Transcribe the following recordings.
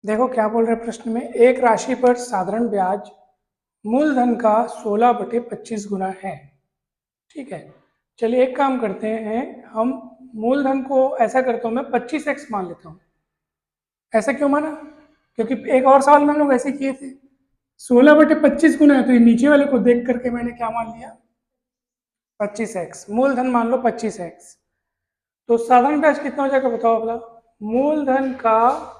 देखो क्या बोल रहे प्रश्न में, एक राशि पर साधारण ब्याज मूलधन का 16/25 गुना है। ठीक है, चलिए एक काम करते हैं, हम मूलधन को ऐसा करता हूँ, मैं 25x मान लेता हूँ। ऐसा क्यों माना? क्योंकि एक और सवाल में हम लोग ऐसे किए थे। 16/25 गुना है तो ये नीचे वाले को देख करके मैंने क्या मान लिया, 25x। मूलधन मान लो 25x, तो साधारण ब्याज कितना हो जाएगा बताओ अपना। मूलधन का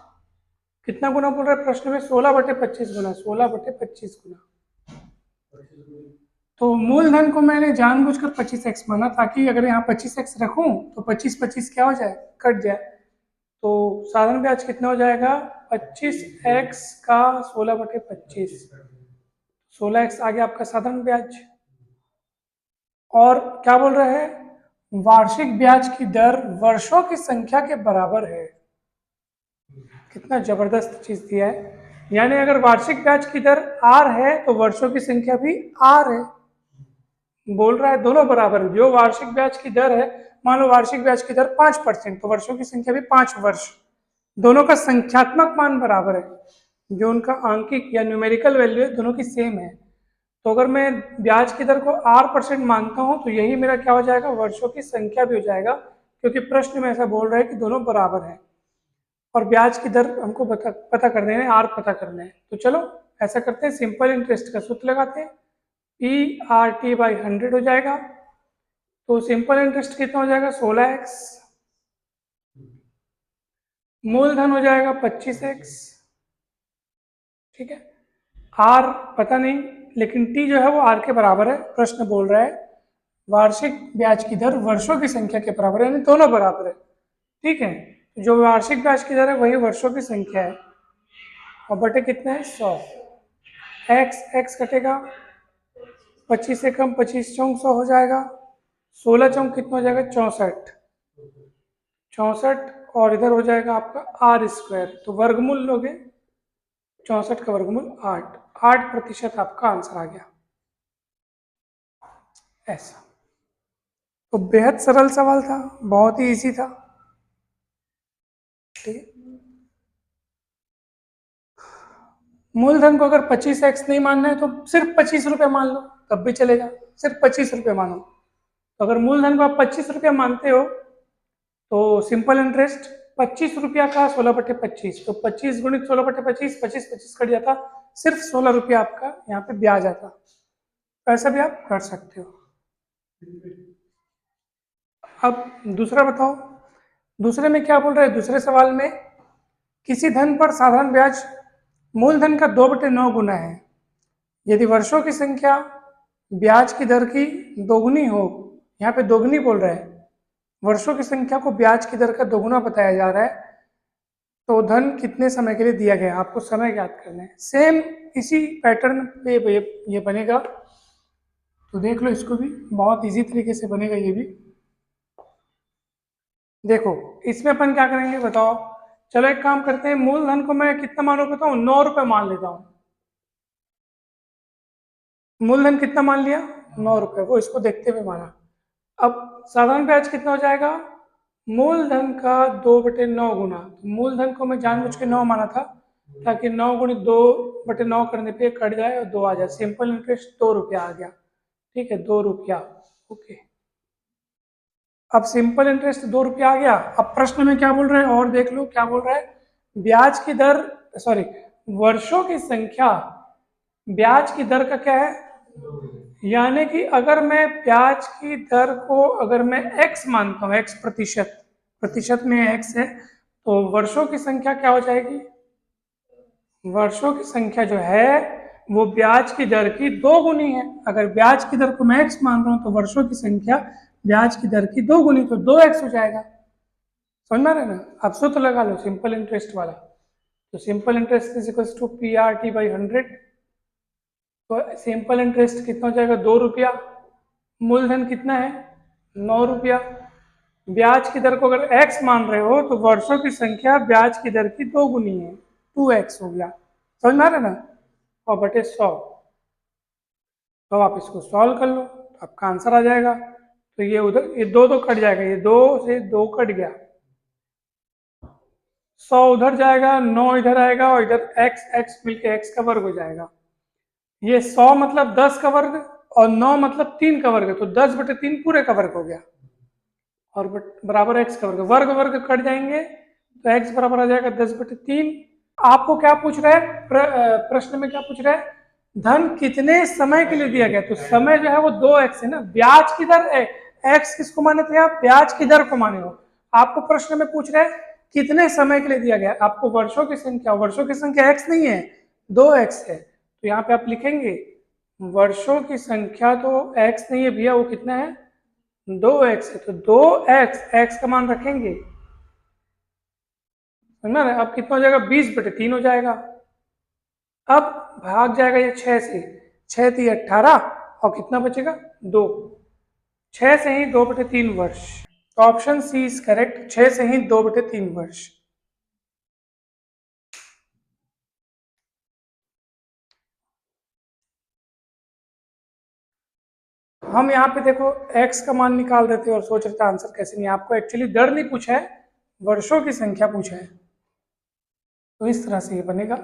कितना गुना बोल रहा है प्रश्न में? 16/25 गुना, 16/25 गुना। तो मूलधन को मैंने जानबूझकर 25x माना ताकि अगर यहाँ 25x रखूं तो 25 क्या हो जाए, कट जाए। तो साधारण ब्याज कितना हो जाएगा, 25x का 16/25, 16x आ गया आपका साधारण ब्याज। और क्या बोल रहे हैं, वार्षिक ब्याज की दर वर्षों की संख्या के बराबर है। कितना जबरदस्त चीज दिया है, यानी अगर वार्षिक ब्याज की दर r है तो वर्षों की संख्या भी r है। बोल रहा है दोनों बराबर है। जो वार्षिक ब्याज की दर है, मान लो वार्षिक ब्याज की दर 5%, तो वर्षों की संख्या भी 5 वर्ष। दोनों का संख्यात्मक मान बराबर है, जो उनका आंकिक या न्यूमेरिकल वैल्यू है दोनों की सेम है। तो अगर मैं ब्याज की दर को r% मानता हूं तो यही मेरा क्या हो जाएगा, वर्षों की संख्या भी हो जाएगा, क्योंकि प्रश्न में ऐसा बोल रहा है कि दोनों बराबर है। और ब्याज की दर हमको पता कर देना है, आर पता करना है। तो चलो ऐसा करते हैं, सिंपल इंटरेस्ट का सूत्र लगाते हैं, PRT/100 हो जाएगा। तो सिंपल इंटरेस्ट कितना हो जाएगा, 16x, मूलधन हो जाएगा 25x। ठीक है, आर पता नहीं, लेकिन टी जो है वो आर के बराबर है। प्रश्न बोल रहा है वार्षिक ब्याज की दर वर्षों की संख्या के बराबर है, यानी दोनों बराबर है। ठीक है, जो वार्षिक ब्याज की दर है वही वर्षों की संख्या है, और बटे कितना है, 100। x कटेगा, 25 से कम 25 चौक 100 हो जाएगा, 16 चौक कितना हो जाएगा, 64। 64 और इधर हो जाएगा आपका r², तो वर्गमूल लोगे 64 का वर्गमूल 8, 8% आपका आंसर आ गया। ऐसा तो बेहद सरल सवाल था, बहुत ही इजी था। ठीक है, मूलधन को अगर 25x नहीं मानना है तो सिर्फ 25 रुपये मान लो, तब भी चलेगा। सिर्फ 25 रुपये मानो। तो अगर मूलधन को आप 25 रुपये मानते हो तो सिंपल इंटरेस्ट 25 रुपया का 16/25, तो 25 गुणित 16/25, 25 कट जाता, सिर्फ 16 रुपया आपका यहाँ पे ब्याज आता। तो ऐसा भी आप कर सकते हो। अब दूसरा बताओ, दूसरे में क्या बोल रहे हैं, दूसरे सवाल में किसी धन पर साधारण ब्याज मूलधन का 2/9 गुना है यदि वर्षों की संख्या ब्याज की दर की दोगुनी हो। यहाँ पे दोगुनी बोल रहे हैं, वर्षों की संख्या को ब्याज की दर का दोगुना बताया जा रहा है, तो धन कितने समय के लिए दिया गया है, आपको समय ज्ञात करना है। सेम इसी पैटर्न पे ये बनेगा, तो देख लो इसको भी, बहुत इजी तरीके से बनेगा ये भी। देखो इसमें अपन क्या करेंगे बताओ, चलो एक काम करते हैं, मूलधन को मैं कितना मानू बताऊं, 9 रुपये मान लेता हूं। मूलधन कितना मान लिया, 9 रुपये, वो इसको देखते हुए माना। अब साधारण ब्याज कितना हो जाएगा, मूलधन का 2/9 गुना। तो मूलधन को मैं जानबूझ के 9 माना था ताकि 9 गुणित 2/9 करने पे कट जाए और 2 आ जाए। सिंपल इंटरेस्ट 2 रुपया आ गया। ठीक है, 2 रुपया। ओके, अब सिंपल इंटरेस्ट 2 रुपया आ गया। अब प्रश्न में क्या बोल रहे हैं, और देख लो क्या बोल रहा है, ब्याज की दर, सॉरी, वर्षों की संख्या ब्याज की दर का क्या है, यानी कि अगर मैं ब्याज की दर को अगर मैं x मानता हूं, x प्रतिशत, प्रतिशत में x है, तो वर्षों की संख्या क्या हो जाएगी, वर्षों की संख्या जो है वो ब्याज की दर की 2 गुनी है। अगर ब्याज की दर को मैं x मान रहा हूं तो वर्षों की संख्या ब्याज की दर की 2 गुनी, तो 2x हो जाएगा। समझ में आ रहा है ना? आप सूत्र लगा लो सिंपल इंटरेस्ट वाला, तो simple interest is equal to PRT/100। तो सिंपल इंटरेस्ट कितना हो जाएगा, 2 रुपया। मूलधन कितना है, 9 रुपया। ब्याज की दर को अगर x मान रहे हो तो वर्षों की संख्या ब्याज की दर की 2 गुनी है, 2x हो गया। समझ में आ रहा है ना? और बटे 100, तो आप इसको सॉल्व कर लो तो आपका आंसर आ जाएगा। तो ये उधर ये 2 कट जाएगा, ये 2 से 2 कट गया, 100 उधर जाएगा, 9 इधर आएगा और इधर x x मिलके x का वर्ग हो जाएगा। ये 100 मतलब 10 का वर्ग और 9 मतलब 3 का वर्ग, तो 10/3 पूरे का वर्ग हो गया और बराबर x का वर्ग, वर्ग वर्ग कट जाएंगे तो x बराबर आ जाएगा 10/3। आपको क्या पूछ रहा है प्रश्न में, क्या पूछ रहा है, धन कितने समय के लिए दिया गया, तो समय जो है वो 2x है ना, ब्याज की दर x किसको माने थे आप, ब्याज की दर को माने हो। आपको प्रश्न में पूछ रहा है कितने समय के लिए दिया गया, आपको वर्षों की संख्या, वर्षों की संख्या x नहीं है 2x है, तो यहाँ पे आप लिखेंगे वर्षों की संख्या तो x नहीं है भैया, वो कितना है 2x है, तो 2x x का मान रखेंगे, समझना ना। अब कितना हो जाएगा 20/3 हो जाएगा। अब भाग जाएगा ये 6 से, 6 थी 18 और कितना बचेगा 2, 6 से ही 2/3 वर्ष, तो ऑप्शन सी इज करेक्ट, 6 से ही 2/3 वर्ष। हम यहाँ पे देखो x का मान निकाल देते और सोच रहे थे आंसर कैसे नहीं, आपको एक्चुअली दर नहीं पूछा है, वर्षों की संख्या पूछा है, तो इस तरह से ये बनेगा।